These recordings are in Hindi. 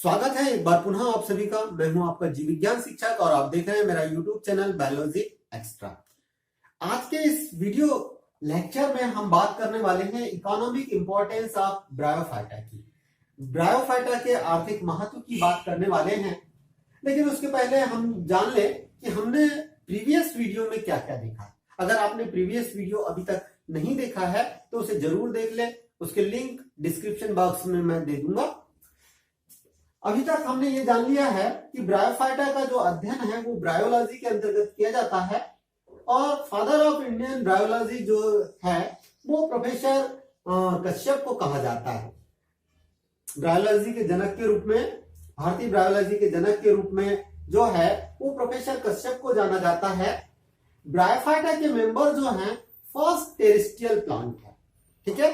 स्वागत है एक बार पुनः आप सभी का। मैं हूं आपका जीव विज्ञान शिक्षक और आप देख रहे हैं मेरा यूट्यूब चैनल बायोलॉजी एक्स्ट्रा। आज के इस वीडियो लेक्चर में हम बात करने वाले हैं इकोनॉमिक इंपॉर्टेंस ऑफ ब्रायोफाइटा की। ब्रायोफाइटा के आर्थिक महत्व की बात करने वाले हैं, लेकिन उसके पहले हम जान ले कि हमने प्रीवियस वीडियो में क्या क्या देखा। अगर आपने प्रीवियस वीडियो अभी तक नहीं देखा है तो उसे जरूर देख ले, उसके लिंक डिस्क्रिप्शन बॉक्स में मैं दे दूंगा। अभी तक हमने ये जान लिया है कि ब्रायोफाइटा का जो अध्ययन है वो ब्रायोलॉजी के अंतर्गत किया जाता है और फादर ऑफ इंडियन ब्रायोलॉजी जो है वो प्रोफेसर कश्यप को कहा जाता है। ब्रायोलॉजी के जनक के रूप में, भारतीय ब्रायोलॉजी के जनक के रूप में जो है वो प्रोफेसर कश्यप को जाना जाता है। ब्रायोफाइटा के मेंबर जो हैं फर्स्ट टेरेस्ट्रियल प्लांट है, ठीक है,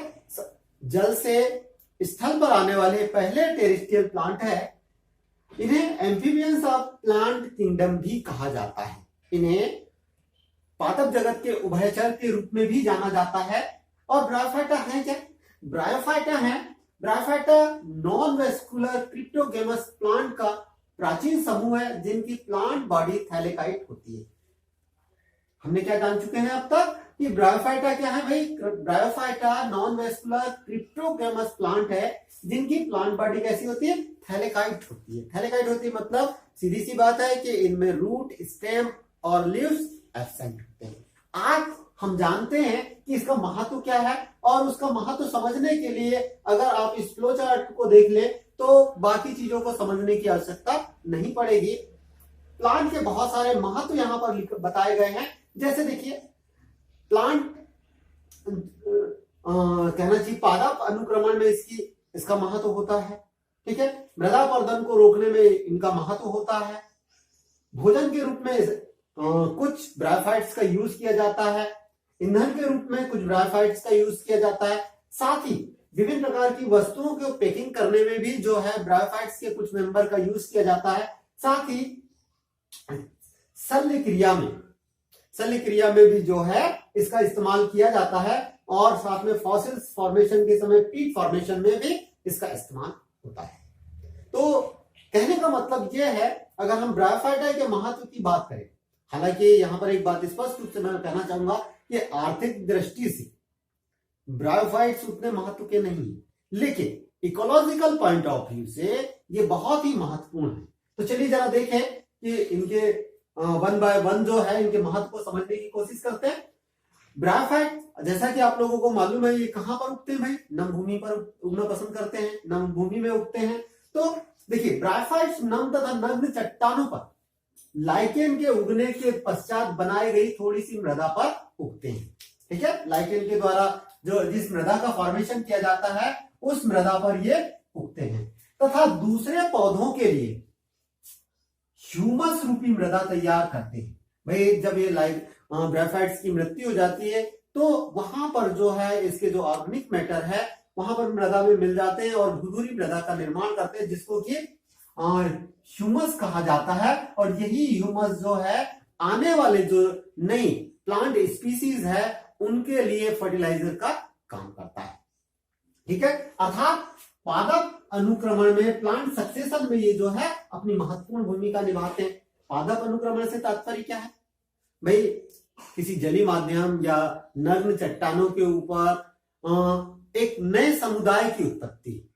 जल से स्थल पर आने वाले पहले टेरेस्ट्रियल प्लांट है। इन्हें एम्फीबियंस ऑफ प्लांट किंगडम भी कहा जाता है। इन्हें पादप जगत के उभयचर के रूप में भी जाना जाता है। और ब्रायोफाइटा है क्या? Bryophyta non vascular cryptogams plant का प्राचीन समूह है जिनकी प्लांट बॉडी थैलेकाइट होती है। हमने क्या जान चुके हैं अब तक कि ब्रायोफाइटा क्या है भाई? Bryophyta non vascular cryptogams plant है जिनकी प्लांट बॉडी कैसी होती है? थैलेकाइट होती है। थैलेकाइट होती है मतलब सीधी सी बात है कि इनमें रूट, स्टेम और लीव्स एब्सेंट होते हैं। आज हम जानते हैं कि इसका महत्व क्या है और उसका महत्व समझने के लिए अगर आप इस फ्लो चार्ट को देख ले तो बाकी चीजों को समझने की आवश्यकता नहीं पड़ेगी। प्लांट के बहुत सारे महत्व यहाँ पर बताए गए हैं। जैसे देखिए, प्लांट कहना चाहिए पादप अनुक्रमण में इसका महत्व होता है, ठीक है। मृदा अपरदन को रोकने में इनका महत्व होता है। भोजन के रूप में कुछ ब्रायोफाइट्स का यूज किया जाता है। ईंधन के रूप में कुछ ब्रायोफाइट्स का यूज किया जाता है। साथ ही विभिन्न प्रकार की वस्तुओं को पैकिंग करने में भी जो है ब्रायोफाइट्स के कुछ मेंबर का यूज किया जाता है। साथ ही शल्य क्रिया में भी जो है इसका इस्तेमाल किया जाता है और साथ में फॉसिल्स फॉर्मेशन के समय पीट फॉर्मेशन में भी इसका इस्तेमाल होता है। तो कहने का मतलब यह है, अगर हम ब्रायोफाइटा के महत्व की बात करें, हालांकि यहां पर एक बात स्पष्ट रूप से मैं कहना चाहूंगा कि आर्थिक दृष्टि से ब्रायोफाइट्स उतने महत्व के नहीं, लेकिन इकोलॉजिकल पॉइंट ऑफ व्यू से ये बहुत ही महत्वपूर्ण है। तो चलिए जरा देखें कि इनके वन बाय वन जो है इनके महत्व को समझने की कोशिश करते हैं। ब्रायोफाइट जैसा कि आप लोगों को मालूम है ये कहां पर उगते हैं भाई? नम भूमि पर उगना पसंद करते हैं, नम भूमि में उगते हैं। तो देखिए, ब्रायोफाइट्स नम तथा नग्न चट्टानों पर लाइकेन के उगने के पश्चात बनाई गई थोड़ी सी मृदा पर उगते हैं, ठीक है। लाइकेन के द्वारा जो जिस मृदा का फॉर्मेशन किया जाता है उस मृदा पर ये उगते हैं तथा दूसरे पौधों के लिए ह्यूमस रूपी मृदा तैयार करते हैं। भाई जब ये ब्रायोफाइट्स की मृत्यु हो जाती है तो वहां पर जो है इसके जो ऑर्गेनिक मैटर है वहां पर मृदा में मिल जाते हैं और भुरभुरी मृदा का निर्माण करते हैं जिसको कि ह्यूमस कहा जाता है। और यही ह्यूमस जो है आने वाले जो नई प्लांट स्पीसीज है उनके लिए फर्टिलाइजर का काम करता है, ठीक है। अर्थात पादप अनुक्रमण में, प्लांट सक्सेशन में ये जो है अपनी महत्वपूर्ण भूमिका निभाते हैं। पादप अनुक्रमण से तात्पर्य क्या है भाई? किसी जलीय माध्यम या नग्न चट्टानों के ऊपर एक नए समुदाय की उत्पत्ति,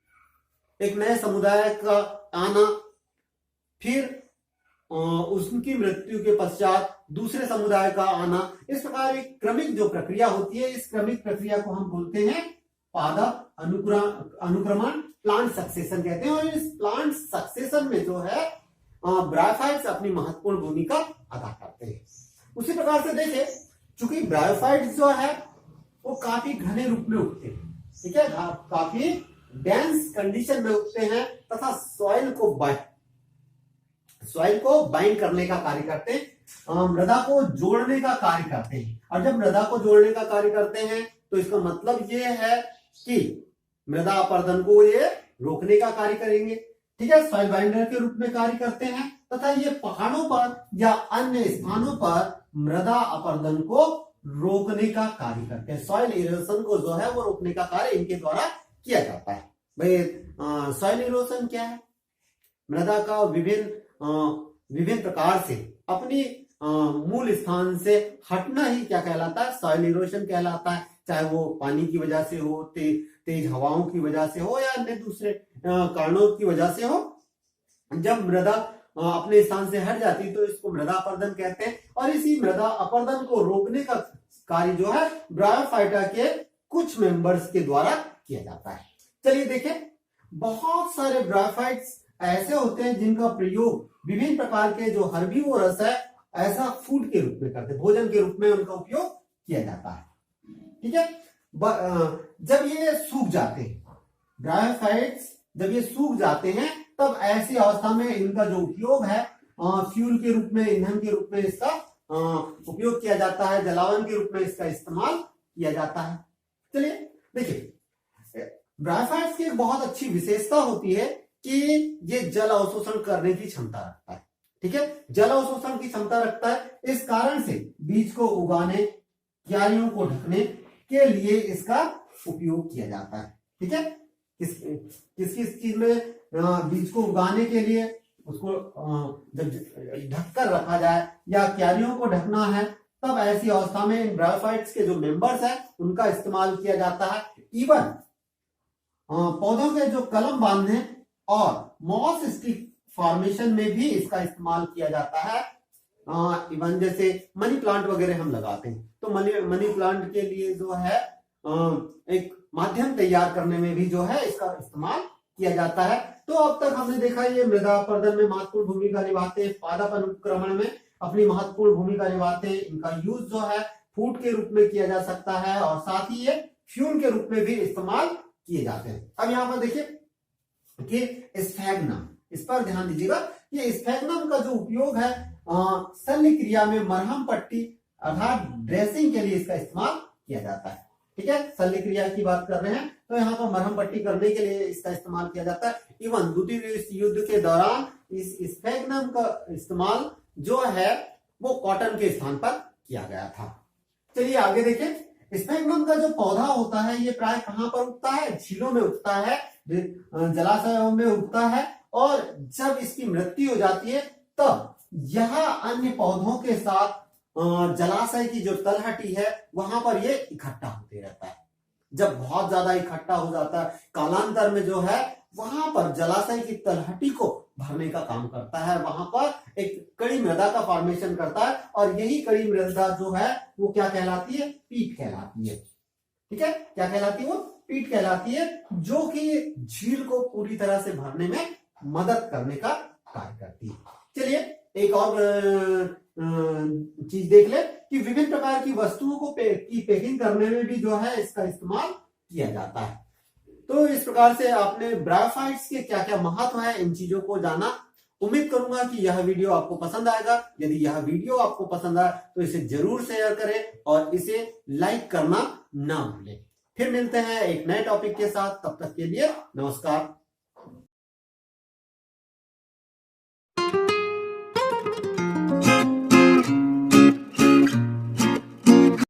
एक नए समुदाय का आना, फिर उसकी मृत्यु के पश्चात दूसरे समुदाय का आना, इस प्रकार एक क्रमिक जो प्रक्रिया होती है, इस क्रमिक प्रक्रिया को हम बोलते हैं पादप अनुक्रमण, प्लांट सक्सेशन कहते हैं। और इस प्लांट सक्सेशन में जो है ब्रायोफाइट्स अपनी महत्वपूर्ण भूमिका अदा करते हैं। उसी प्रकार से देखें, चूंकि ब्रायोफाइट्स जो है वो काफी घने रूप में उगते हैं, ठीक है, काफी डेंस कंडीशन में उगते हैं तथा सॉइल को बाइंड करने का कार्य करते हैं, मृदा को जोड़ने का कार्य करते हैं। और जब मृदा को जोड़ने का कार्य करते हैं तो इसका मतलब ये है कि मृदा अपरदन को ये रोकने का कार्य करेंगे, ठीक है, सॉइल बाइंडर के रूप में कार्य करते हैं तथा ये पहाड़ों पर या अन्य स्थानों पर मृदा अपरदन को रोकने का कार्य करते हैं। सॉइल इरोजन को जो है वो रोकने का कार्य इनके द्वारा किया जाता है। भाई सॉइल इरोजन क्या है? मृदा का विभिन्न प्रकार से अपनी मूल स्थान से हटना ही क्या कहलाता है, सॉइल इरोशन कहलाता है। चाहे वो पानी की वजह से हो, तेज हवाओं की वजह से हो, या अन्य दूसरे कारणों की वजह से हो। जब मृदा अपने स्थान से हट जाती है तो इसको मृदा अपरदन कहते हैं। और इसी मृदा अपरदन को रोकने का कार्य जो है ब्रायोफाइटा के कुछ मेंबर्स के द्वारा किया जाता है। चलिए देखें, बहुत सारे ब्रायोफाइट्स ऐसे होते हैं जिनका प्रयोग विभिन्न प्रकार के जो हर्बीवोरस है ऐसा फूड के रूप में करते हैं, भोजन के रूप में उनका उपयोग किया जाता है। ठीक है, जब ये सूख जाते हैं, ब्रायोफाइट्स जब ये सूख जाते हैं तब ऐसी अवस्था में इनका जो उपयोग है फ्यूल के रूप में, ईंधन के रूप में इसका उपयोग किया जाता है, जलावन के रूप में इसका इस्तेमाल किया जाता है। चलिए देखिए, ब्रायोफाइट्स की एक बहुत अच्छी विशेषता होती है कि ये जल अवशोषण करने की क्षमता रखता है। ठीक है, जल अवशोषण की क्षमता रखता है। इस कारण से बीज को उगाने, क्यारियों को ढकने के लिए इसका उपयोग किया जाता है। ठीक है, किस चीज में, बीज को उगाने के लिए उसको जब ढककर रखा जाए या क्यारियों को ढकना है, तब ऐसी अवस्था में इन ब्रायोफाइट्स के जो मेंबर्स हैं उनका इस्तेमाल किया जाता है। इवन पौधों के जो कलम बांधने और मॉस स्टिक फॉर्मेशन में भी इसका इस्तेमाल किया जाता है। इवन जैसे मनी प्लांट वगैरह हम लगाते हैं तो मनी प्लांट के लिए जो है एक माध्यम तैयार करने में भी जो है इसका इस्तेमाल किया जाता है। तो अब तक हमने देखा ये मृदा अपरदन में महत्वपूर्ण भूमिका निभाते हैं, पादप अनुक्रमण में अपनी महत्वपूर्ण भूमिका निभाते हैं। इनका यूज जो है फूड के रूप में किया जा सकता है और साथ ही ये फ्यूल के रूप में भी इस्तेमाल किए जाते हैं। अब यहाँ पर देखिए कि स्फैग्नम, इस पर ध्यान दीजिएगा कि स्फैग्नम का जो उपयोग है शल्य क्रिया में मरहम पट्टी अर्थात ड्रेसिंग के लिए इसका इस्तेमाल किया जाता है। ठीक है, शल्य क्रिया की बात कर रहे हैं तो यहाँ पर मरहम पट्टी करने के लिए इसका इस्तेमाल किया जाता है। इवन द्वितीय विश्व युद्ध के दौरान इस स्फैग्नम का इस्तेमाल जो है वो कॉटन के स्थान पर किया गया था। चलिए आगे देखें, स्फैग्नम का जो पौधा होता है ये प्राय कहाँ पर उगता है, झीलों में उगता है, जलाशयों में उगता है। और जब इसकी मृत्यु हो जाती है तब यह अन्य पौधों के साथ जलाशय की जो तलहटी है वहां पर ये इकट्ठा होते रहता है। जब बहुत ज्यादा इकट्ठा हो जाता है कालांतर में जो है वहां पर जलाशय की तलहटी को भरने का काम करता है, वहां पर एक कड़ी मृदा का फॉर्मेशन करता है और यही कड़ी मृदा जो है वो क्या कहलाती है, पीट कहलाती है। ठीक है, क्या कहलाती है वो, पीट कहलाती है, जो कि झील को पूरी तरह से भरने में मदद करने का कार्य करती है। चलिए एक और चीज देख ले कि विभिन्न प्रकार की वस्तुओं को की पैकिंग करने में भी जो है इसका इस्तेमाल किया जाता है। तो इस प्रकार से आपने ब्रायोफाइट्स के क्या क्या महत्व है इन चीजों को जाना। उम्मीद करूंगा कि यह वीडियो आपको पसंद आएगा। यदि यह वीडियो आपको पसंद आए तो इसे जरूर शेयर करें और इसे लाइक करना ना भूलें। फिर मिलते हैं एक नए टॉपिक के साथ, तब तक के लिए नमस्कार।